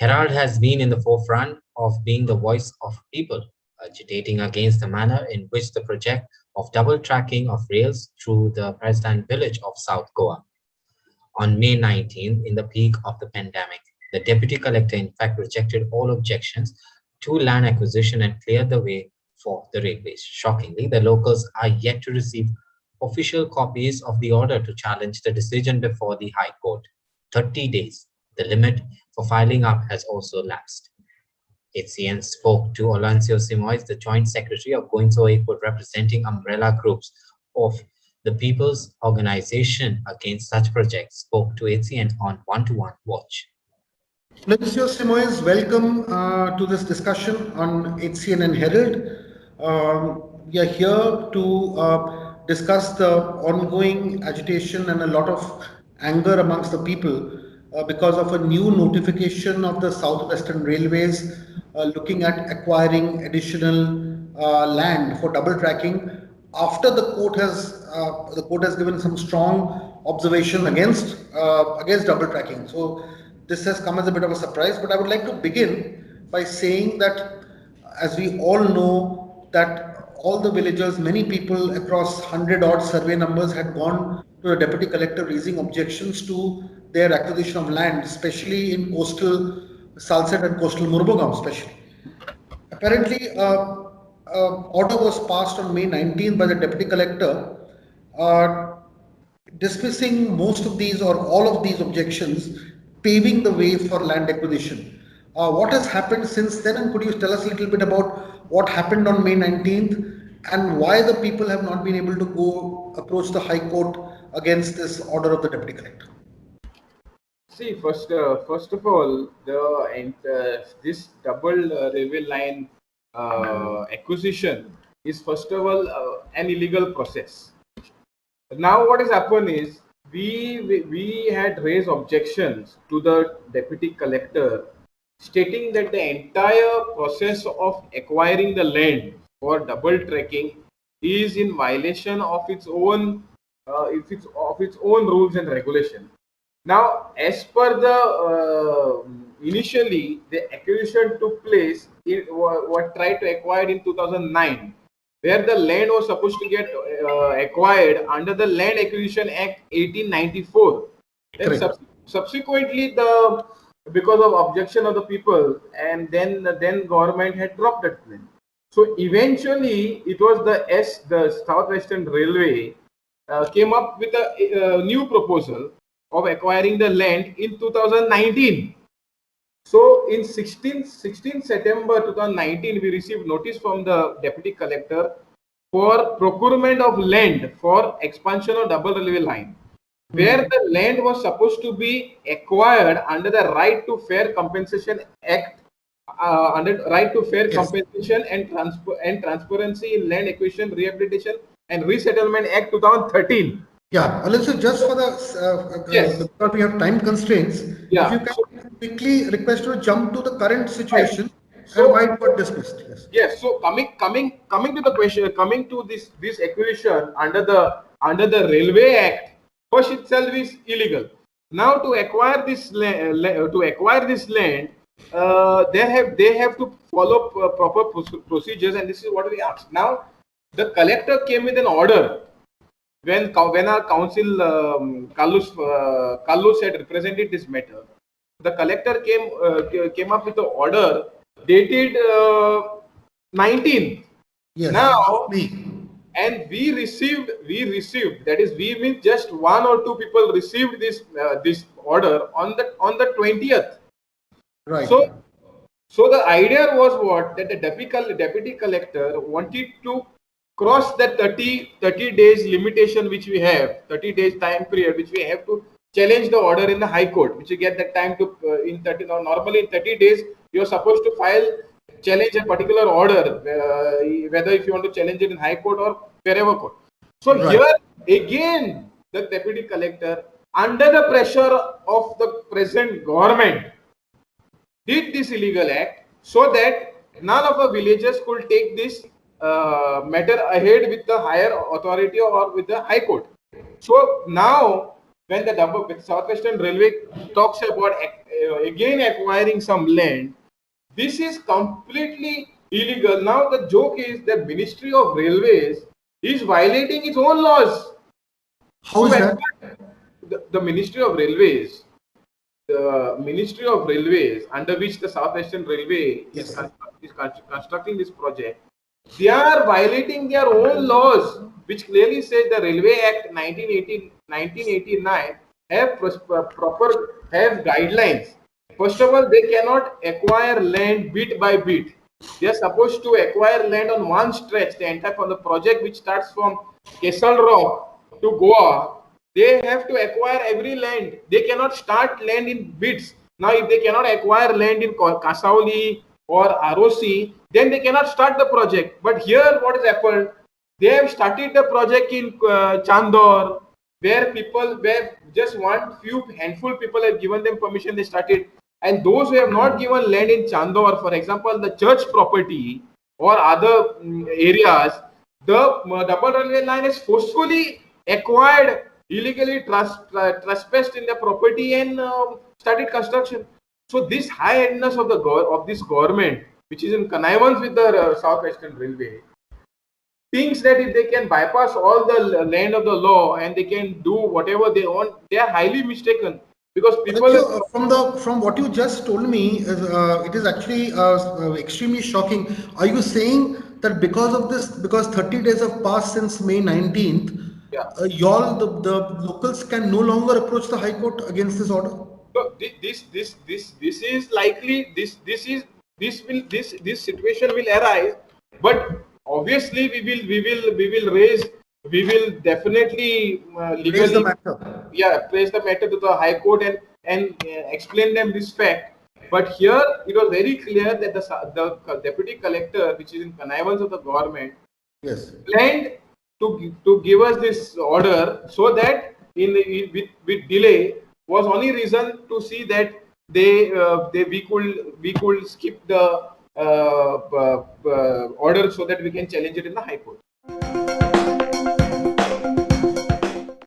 Herald has been in the forefront of being the voice of people, agitating against the manner in which the project of double tracking of rails through the President village of South Goa. On May 19th, in the peak of the pandemic, the deputy collector in fact rejected all objections to land acquisition and cleared the way for the railways. Shockingly, the locals are yet to receive official copies of the order to challenge the decision before the High Court. 30 days. The limit for filing up has also lapsed. HCN spoke to Olancio Simoes, the Joint Secretary of Goinso Airport, representing umbrella groups of the People's Organization Against Such Projects, spoke to HCN on one-to-one watch. Olancio Simoes, welcome to this discussion on HCN and Herald. We are here to discuss the ongoing agitation and a lot of anger amongst the people because of a new notification of the Southwestern Railways looking at acquiring additional land for double tracking after the court has given some strong observation against double tracking. So this has come as a bit of a surprise, but I would like to begin by saying that, as we all know, that all the villagers, many people across 100 odd survey numbers had gone to the deputy collector raising objections to their acquisition of land, especially in coastal Salsette and coastal Murbogam especially. Apparently, order was passed on May 19th by the deputy collector dismissing most of these or all of these objections, paving the way for land acquisition. What has happened since then, and could you tell us a little bit about what happened on May 19th and why the people have not been able to go approach the High Court against this order of the deputy collector? See, first of all, this double railway line acquisition is first of all an illegal process. Now, what has happened is we had raised objections to the deputy collector, stating that the entire process of acquiring the land for double tracking is in violation of its own rules and regulation. Now, as per the initially the acquisition took place, it was tried to acquire in 2009, where the land was supposed to get acquired under the Land Acquisition Act 1894. Then subsequently, because of objection of the people, and then government had dropped that plan. So eventually, it was the Southwestern Railway came up with a new proposal of acquiring the land in 2019. So in 16 September 2019, we received notice from the deputy collector for procurement of land for expansion of double railway line, where the land was supposed to be acquired under the Right to Fair Compensation Act, under Right to Fair Compensation and Transparency in Land Acquisition, Rehabilitation and Resettlement Act 2013. Yeah, also just for the because we have time constraints, if you can quickly request to jump to the current situation and why it got dismissed. Yes. So coming to the question, coming to this acquisition under the Railway Act, first itself is illegal. Now to acquire this land, they have to follow proper procedures, and this is what we asked. Now the collector came with an order. When our council Kallus had represented this matter, the collector came up with an order dated 19th. Yes. Now, and we received, that is, we mean just one or two people received this order on the 20th. Right. So the idea was what, that the deputy collector wanted to cross that 30 days limitation which we have, 30 days time period which we have to challenge the order in the High Court, which you get that time to in 30. Now normally in 30 days you are supposed to challenge a particular order, whether if you want to challenge it in High Court or wherever court. So here again the deputy collector, under the pressure of the present government, did this illegal act so that none of the villagers could take this matter ahead with the higher authority or with the High Court. So now when the Southwestern Railway talks about again acquiring some land, this is completely illegal. Now the joke is that Ministry of Railways is violating its own laws. How is that? The Ministry of Railways, under which the Southwestern Railway is constructing this project, they are violating their own laws, which clearly says the Railway Act 1989 have guidelines. First of all, they cannot acquire land bit by bit. They are supposed to acquire land on one stretch, the entire from the project which starts from Kesal Rock to Goa. They have to acquire every land. They cannot start land in bits. Now, if they cannot acquire land in Kasauli or ROC, then they cannot start the project. But here, what has happened? They have started the project in Chandor, where just handful people have given them permission. They started, and those who have not given land in Chandor, for example, the church property or other areas, the double railway line is forcefully acquired, illegally trespassed in the property and started construction. So this high-handedness of this government, which is in connivance with the Southwestern Railway, thinks that if they can bypass all the land of the law and they can do whatever they want, they are highly mistaken. Because people from what you just told me, it is actually extremely shocking. Are you saying that because of this, because 30 days have passed since May 19th, y'all, the locals can no longer approach the High Court against this order? So this is likely. This situation will arise, but obviously we will definitely legally raise the matter. Raise the matter to the High Court and explain them this fact. But here it was very clear that the deputy collector, which is in connivance of the government, planned to give us this order so that with delay was only reason to see that we could skip the order so that we can challenge it in the High Court.